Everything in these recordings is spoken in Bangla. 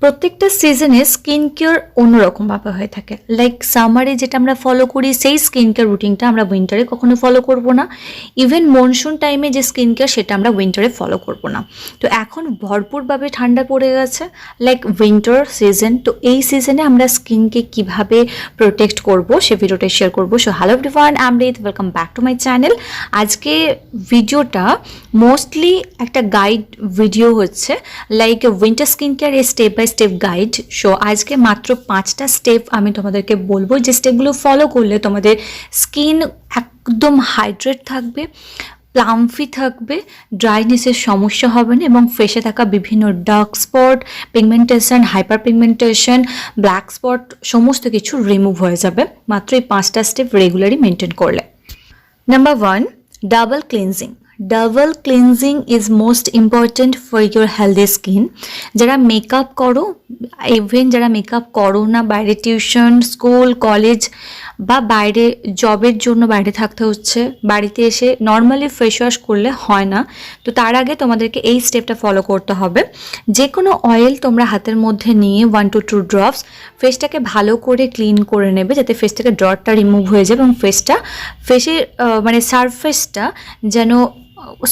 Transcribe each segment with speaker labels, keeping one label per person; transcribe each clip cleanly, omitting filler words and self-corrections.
Speaker 1: প্রত্যেকটা সিজনে স্কিন কেয়ার অন্যরকমভাবে হয়ে থাকে। লাইক সামারে যেটা আমরা ফলো করি সেই স্কিন কেয়ার রুটিনটা আমরা উইন্টারে কখনো ফলো করব না। ইভেন মনসুন টাইমে যে স্কিন কেয়ার সেটা আমরা উইন্টারে ফলো করব না। তো এখন ভরপুরভাবে ঠান্ডা পড়ে গেছে, লাইক উইন্টার সিজন। তো এই সিজনে আমরা স্কিনকে কিভাবে প্রোটেক্ট করব সে ভিডিওটা শেয়ার করবো। So hello everyone, I am Rit, welcome back to my channel. আজকে ভিডিওটা মোস্টলি একটা গাইড ভিডিও হচ্ছে, like winter skin care step by step guide. So আজকে মাত্র 5টা স্টেপ আমি তোমাদেরকে বলবো, যে স্টেপগুলো ফলো করলে তোমাদের স্কিন একদম হাইড্রেট থাকবে, প্লাম্পি থাকবে, ড্রাইনেসের সমস্যা হবে না এবং ফেসে থাকা বিভিন্ন dark spot, pigmentation, hyper pigmentation, black spot সমস্ত কিছু রিমুভ হয়ে যাবে মাত্র এই 5টা স্টেপ রেগুলারলি মেনটেন করলে। Number 1, double cleansing. Double cleansing is most important for your healthy skin. যারা মেকআপ করো, ইভেন যারা মেকআপ করো না, বাইরে টিউশন, স্কুল, কলেজ বা বাইরে জবের জন্য বাইরে থাকতে হচ্ছে, বাড়িতে এসে নর্মালি ফেস ওয়াশ করলে হয় না, তো তার আগে তোমাদেরকে এই স্টেপটা ফলো করতে হবে। যে কোনো অয়েল তোমরা হাতের মধ্যে নিয়ে 1 to 2 ড্রপস ফেসটাকে ভালো করে ক্লিন করে নেবে, যাতে ফেস থেকে ডটটা রিমুভ হয়ে যাবে এবং ফেসের মানে সারফেসটা যেন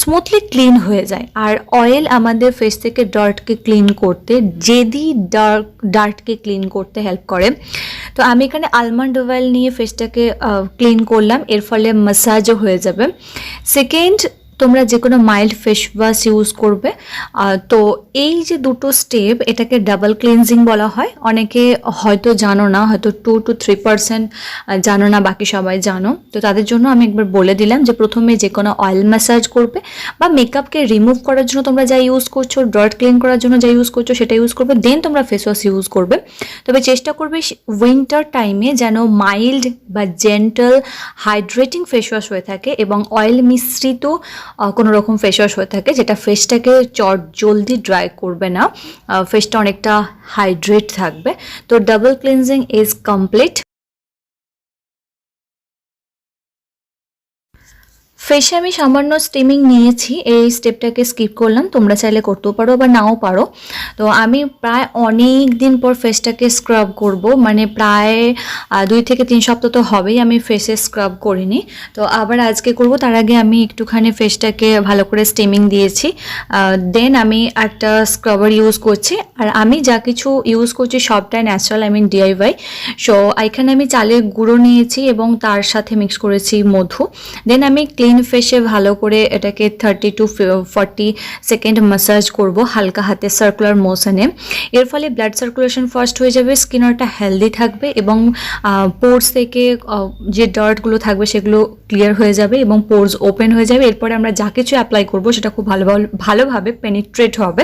Speaker 1: স্মুথলি ক্লিন হয়ে যায়। আর অয়েল আমাদের ফেস থেকে ডার্টকে ক্লিন করতে, জেদি ডার্টকে ক্লিন করতে হেল্প করে। তো আমি এখানে আলমন্ড অয়েল নিয়ে ফেসটাকে ক্লিন করলাম, এর ফলে ম্যাসাজও হয়ে যাবে। সেকেন্ড, তোমরা যে কোনো মাইল্ড ফেস ওয়াশ ইউজ করবে। তো এই যে দুটো স্টেপ, এটাকে ডাবল ক্লিনজিং বলা হয়। অনেকে হয়তো জানো না, হয়তো 2 to 3% জানো না, বাকি সবাই জানো। তো তাদের জন্য আমি একবার বলে দিলাম যে প্রথমে যে কোনো অয়েল ম্যাসাজ করবে বা মেকআপকে রিমুভ করার জন্য তোমরা যা ইউজ করছো, ডার্ট ক্লিন করার জন্য যা ইউজ করছো সেটা ইউজ করবে, দেন তোমরা ফেস ওয়াশ ইউজ করবে। তবে চেষ্টা করবে উইন্টার টাইমে যেন মাইল্ড বা জেন্টাল হাইড্রেটিং ফেস ওয়াশ হয়ে থাকে এবং অয়েল মিশ্রিত কোনো রকম ফেস ওয়াশ হয়ে থাকে, যেটা ফেসটাকে জলদি ড্রাই করবে না, ফেসটা অনেকটা হাইড্রেট থাকবে। তো ডাবল ক্লিনজিং ইজ কমপ্লিট। ফেসে আমি সামান্য স্টিমিং নিয়েছি, এই স্টেপটাকে স্কিপ করলাম, তোমরা চাইলে করতেও পারো বা নাও পারো। তো আমি প্রায় অনেক দিন পর ফেসটাকে স্ক্রাব করব, মানে প্রায় 2 থেকে 3 সপ্তাহ তো হবেই আমি ফেসে স্ক্রাব করিনি। তো আবার আজকে করব, তার আগে আমি একটুখানি ফেসটাকে ভালো করে স্টিমিং দিয়েছি, দেন আমি একটা স্ক্রাবার ইউজ করছি। আর আমি যা কিছু ইউজ করছি সবটাই natural, I mean DIY। So এখানে আমি চালের গুঁড়ো নিয়েছি এবং তার সাথে মিক্স করেছি মধু। দেন আমি ক্লিন ফেসে ভালো করে এটাকে 30 to 40 সেকেন্ড ম্যাসাজ করব হালকা হাতে সার্কুলার মোশনে। এর ফলে ব্লাড সার্কুলেশন ফার্স্ট হয়ে যাবে, স্কিনটা হেলদি থাকবে এবং পোর্স থেকে যে ডার্টগুলো থাকবে সেগুলো ক্লিয়ার হয়ে যাবে এবং পোর্স ওপেন হয়ে যাবে। এরপরে আমরা যা কিছু অ্যাপ্লাই করব সেটা খুব ভালোভাবে পেনিট্রেট হবে।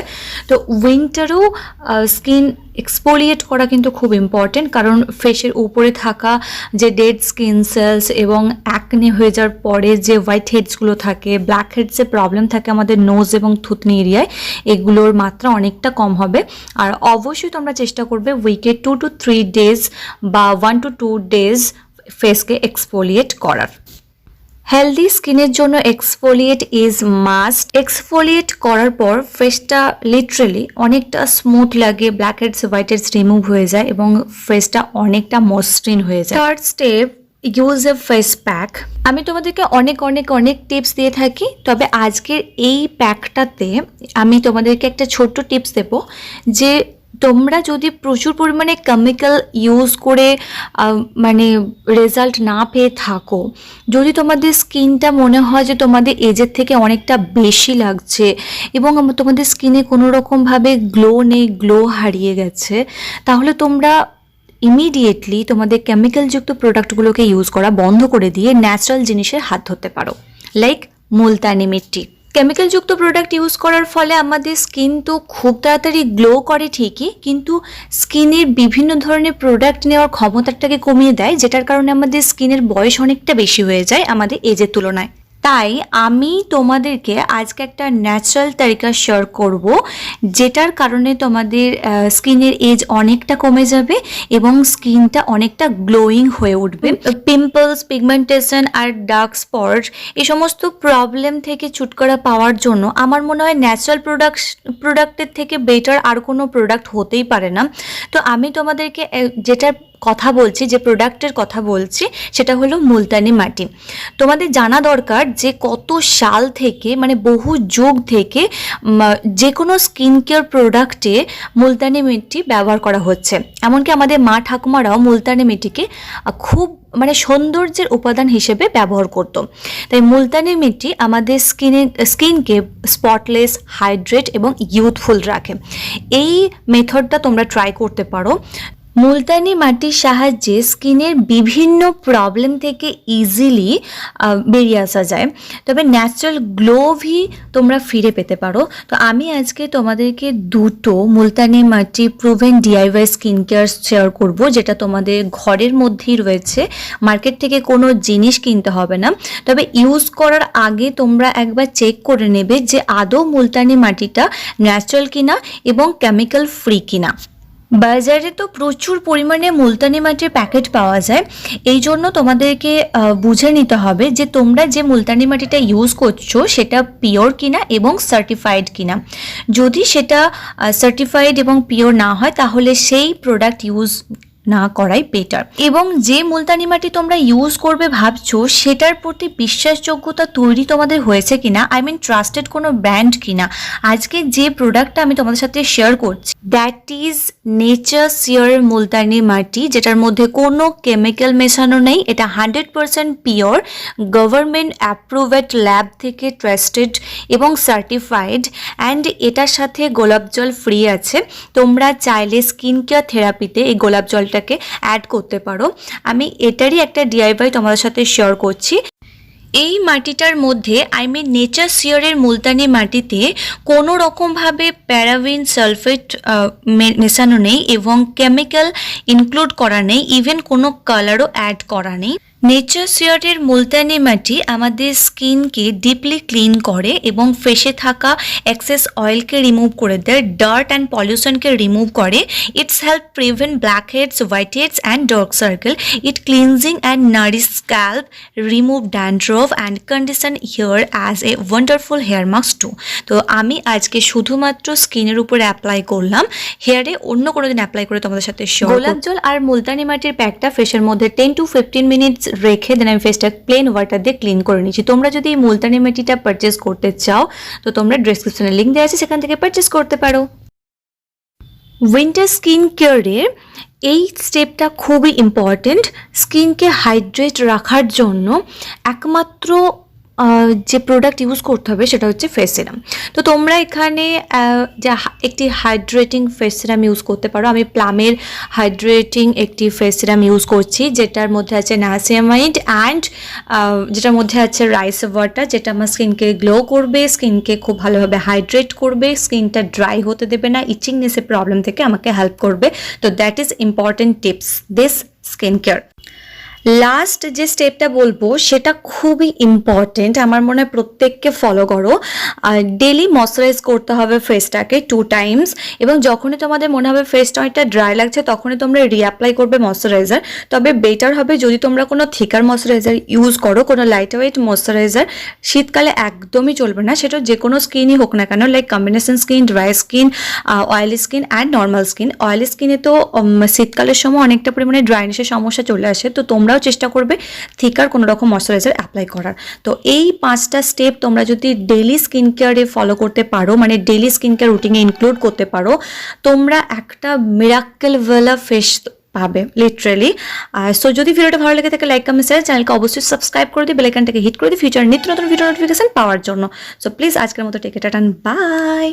Speaker 1: তো উইন্টারেও স্কিন এক্সফোলিয়েট করা কিন্তু খুব ইম্পর্টেন্ট, কারণ ফেসের উপরে থাকা যে ডেড স্কিন সেলস এবং অ্যাকনে হয়ে যাওয়ার পরে যে হোয়াইট হেডসগুলো থাকে, ব্ল্যাক হেডসের প্রবলেম থাকে আমাদের নোজ এবং থুতনি এরিয়ায়, এগুলোর মাত্রা অনেকটা কম হবে। আর অবশ্যই তোমরা চেষ্টা করবে উইকে 2 to 3 ডেজ বা 1 to 2 ডেজ ফেসকে এক্সফোলিয়েট করার। হেলদি স্কিনের জন্য এক্সফোলিয়েট ইজ মাস্ট। এক্সফোলিয়েট করার পর ফেসটা লিটারেলি অনেকটা স্মুথ লাগে, blackheads whiteheads remove হয়ে যায় এবং ফেসটা অনেকটা মসৃণ হয়ে যায়। Third step, use a face pack. আমি তোমাদেরকে অনেক টিপস দিয়ে থাকি, তবে আজকের এই প্যাকটাতে আমি তোমাদেরকে একটা ছোট্ট টিপস দেবো, যে তোমরা যদি প্রচুর পরিমাণে কেমিক্যাল ইউজ করে মানে রেজাল্ট না পেয়ে থাকো, যদি তোমাদের স্কিনটা মনে হয় যে তোমাদের এজের থেকে অনেকটা বেশি লাগছে এবং তোমাদের স্কিনে কোনো রকমভাবে গ্লো নেই, গ্লো হারিয়ে গেছে, তাহলে তোমরা ইমিডিয়েটলি তোমাদের কেমিক্যালযুক্ত প্রোডাক্টগুলোকে ইউজ করা বন্ধ করে দিয়ে ন্যাচারাল জিনিসের হাত ধরতে পারো, লাইক মুলতানি মিট্টি। কেমিক্যালযুক্ত প্রোডাক্ট ইউজ করার ফলে আমাদের স্কিন তো খুব তাড়াতাড়ি গ্লো করে ঠিকই, কিন্তু স্কিনের বিভিন্ন ধরনের প্রোডাক্ট নেওয়ার ক্ষমতাটাকে কমিয়ে দেয়, যেটার কারণে আমাদের স্কিনের বয়স অনেকটা বেশি হয়ে যায় আমাদের এজের তুলনায়। তাই আমি তোমাদেরকে আজকে একটা ন্যাচারাল তরিকা শেয়ার করব, যেটার কারণে তোমাদের স্কিনের এজ অনেকটা কমে যাবে এবং স্কিনটা অনেকটা গ্লোয়িং হয়ে উঠবে। পিম্পলস, পিগমেন্টেশন আর ডার্ক স্পট এই সমস্ত প্রবলেম থেকে ছুটকারা পাওয়ার জন্য আমার মনে হয় ন্যাচারাল প্রোডাক্টের থেকে বেটার আর কোনো প্রোডাক্ট হতেই পারে না। তো আমি তোমাদেরকে যেটার কথা বলছি, যে প্রোডাক্টের কথা বলছি, সেটা হলো মুলতানি মাটি। তোমাদের জানা দরকার যে কত সাল থেকে, মানে বহু যুগ থেকে যে কোনো স্কিন কেয়ার প্রোডাক্টে মুলতানি মিট্টি ব্যবহার করা হচ্ছে। এমনকি আমাদের মা ঠাকুমারাও মুলতানি মিট্টিকে খুব মানে সৌন্দর্যের উপাদান হিসেবে ব্যবহার করতো। তাই মুলতানি মিট্টি আমাদের স্কিনকে স্পটলেস, হাইড্রেট এবং ইউথফুল রাখে। এই মেথডটা তোমরা ট্রাই করতে পারো। মুলতানি মাটির সাহায্যে স্কিনের বিভিন্ন প্রবলেম থেকে ইজিলি বেরিয়ে আসা যায়, তবে ন্যাচারাল গ্লোভই তোমরা ফিরে পেতে পারো। তো আমি আজকে তোমাদেরকে দুটো মুলতানি মাটি proven DIY skin care share করব, যেটা তোমাদের ঘরের মধ্যেই রয়েছে, মার্কেট থেকে কোনো জিনিস কিনতে হবে না। তবে ইউজ করার আগে তোমরা একবার চেক করে নেবে যে আদৌ মুলতানি মাটিটা ন্যাচারাল কিনা এবং কেমিক্যাল ফ্রি কিনা। বাজারে তো প্রচুর পরিমাণে মুলতানি মাটির প্যাকেট পাওয়া যায়, এই জন্য তোমাদেরকে বুঝে নিতে হবে যে তোমরা যে মুলতানি মাটিটা ইউজ করছো সেটা পিওর কিনা এবং সার্টিফাইড কিনা। যদি সেটা সার্টিফাইড এবং পিওর না হয় তাহলে সেই প্রোডাক্ট ইউজ না করাই বেটার। এবং যে মুলতানি মাটি তোমরা ইউজ করবে ভাবছো সেটার প্রতি বিশ্বাসযোগ্যতা তৈরি তোমাদের হয়েছে কিনা, আই মিন ট্রাস্টেড কোনো ব্র্যান্ড কিনা। আজকে যে প্রোডাক্টটা আমি তোমাদের সাথে শেয়ার করছি দ্যাট ইজ নেচার সিয়ার মুলতানি মাটি, যেটার মধ্যে কোনো কেমিক্যাল মেশানো নেই। এটা 100% পিওর, গভর্নমেন্ট অ্যাপ্রুভড ল্যাব থেকে ট্রাস্টেড এবং সার্টিফাইড, অ্যান্ড এটার সাথে গোলাপ জল ফ্রি আছে। তোমরা চাইলে স্কিন কেয়ার থেরাপিতে এই গোলাপ জলটাকে অ্যাড করতে পারো। আমি এটারই একটা ডিআইওয়াই তোমাদের সাথে শেয়ার করছি। এই মাটিটার মধ্যে আই মিন নেচার সিয়ারের মুলতানি মাটিতে কোনো রকমভাবে প্যারাবিন, সালফেট মেশানো নেই এবং কেমিক্যাল ইনক্লুড করা নেই, ইভেন কোনো কালারও অ্যাড করা নেই। নেচার সিয়ারের মুলতানি মাটি আমাদের স্কিনকে ডিপলি ক্লিন করে এবং ফেসে থাকা এক্সেস অয়েলকে রিমুভ করে দেয়, ডার্ট অ্যান্ড পলিউশনকে রিমুভ করে। It's help prevent blackheads, whiteheads and dark circle. It cleansing and nourish scalp, remove dandruff and condition hair as a wonderful hair mask too. তো আমি আজকে শুধুমাত্র স্কিনের উপরে অ্যাপ্লাই করলাম, হেয়ারে অন্য কোনো দিন অ্যাপ্লাই করে তোমাদের সাথে শেয়ার। গোলাপ জল আর মুলতানি মাটির প্যাকটা ফেসের মধ্যে 10 to 15 মিনিটস রেখে দেন আমি ফেসটা প্লেন ওয়াটার দিয়ে ক্লিন করে নিচ্ছি। তোমরা যদি এই মুলতানি মাটিটা পারচেস করতে চাও তো তোমরা ডেসক্রিপশনে লিঙ্ক দেওয়া আছে, সেখান থেকে পারচেস করতে পারো। উইন্টার স্কিন কেয়ারের এই স্টেপটা খুবই ইম্পর্টেন্ট। স্কিনকে হাইড্রেট রাখার জন্য একমাত্র যে প্রোডাক্ট ইউজ করতে হবে সেটা হচ্ছে ফেস সিরাম। তো তোমরা এখানে একটি হাইড্রেটিং ফেস সিরাম ইউজ করতে পারো। আমি প্লামের হাইড্রেটিং একটি ফেস সিরাম ইউজ করছি, যেটার মধ্যে আছে নায়াসিনামাইড অ্যান্ড যেটার মধ্যে আছে রাইস ওয়াটার, যেটা আমার স্কিনকে গ্লো করবে, স্কিনকে খুব ভালোভাবে হাইড্রেট করবে, স্কিনটা ড্রাই হতে দেবে না, ইচিংনেসের প্রবলেম থেকে আমাকে হেল্প করবে। তো that is important tips this skin care. Last যে স্টেপটা বলবো সেটা খুবই ইম্পর্টেন্ট, আমার মনে হয় প্রত্যেককে ফলো করো। ডেলি ময়শ্চারাইজ করতে হবে ফেসটাকে 2 টাইমস, এবং যখনই তোমাদের মনে হবে ফেসটা অনেকটা ড্রাই লাগছে তখনই তোমরা রিঅ্যাপ্লাই করবে ময়শ্চারাইজার। তবে বেটার হবে যদি তোমরা কোনো থিকার ময়শ্চারাইজার ইউজ করো, কোনো লাইট ওয়েট ময়শ্চারাইজার শীতকালে একদমই চলবে না, সেটা যে কোনো স্কিনই হোক না কেন, like combination skin, dry skin, oily skin and normal skin. Oily স্কিনে তো শীতকালের সময় অনেকটা পরিমাণে ড্রাইনেসের সমস্যা চলে আসে, তো তোমরা চেষ্টা করবে থিকার কোনো রকম ময়শ্চারাইজার অ্যাপ্লাই করার। তো এই 5টা স্টেপ তোমরা যদি ডেইলি স্কিন কেয়ারে ফলো করতে পারো, মানে ডেইলি স্কিন কেয়ার রুটিনে ইনক্লুড করতে পারো, তোমরা একটা মিরাক্কেলওয়ালা ফেস পাবে লিটারেলি। সো যদি ভিডিওটা ভালো লেগে থাকে লাইক, কমেন্ট, শেয়ার, চ্যানেলকে অবশ্যই সাবস্ক্রাইব করে দিই, বেল আইকনটাকে হিট করে দিই ফিউচার নিত্য নতুন ভিডিও নোটিফিকেশন পাওয়ার জন্য। সো প্লিজ আজকের মতো টেক ইট, বাই।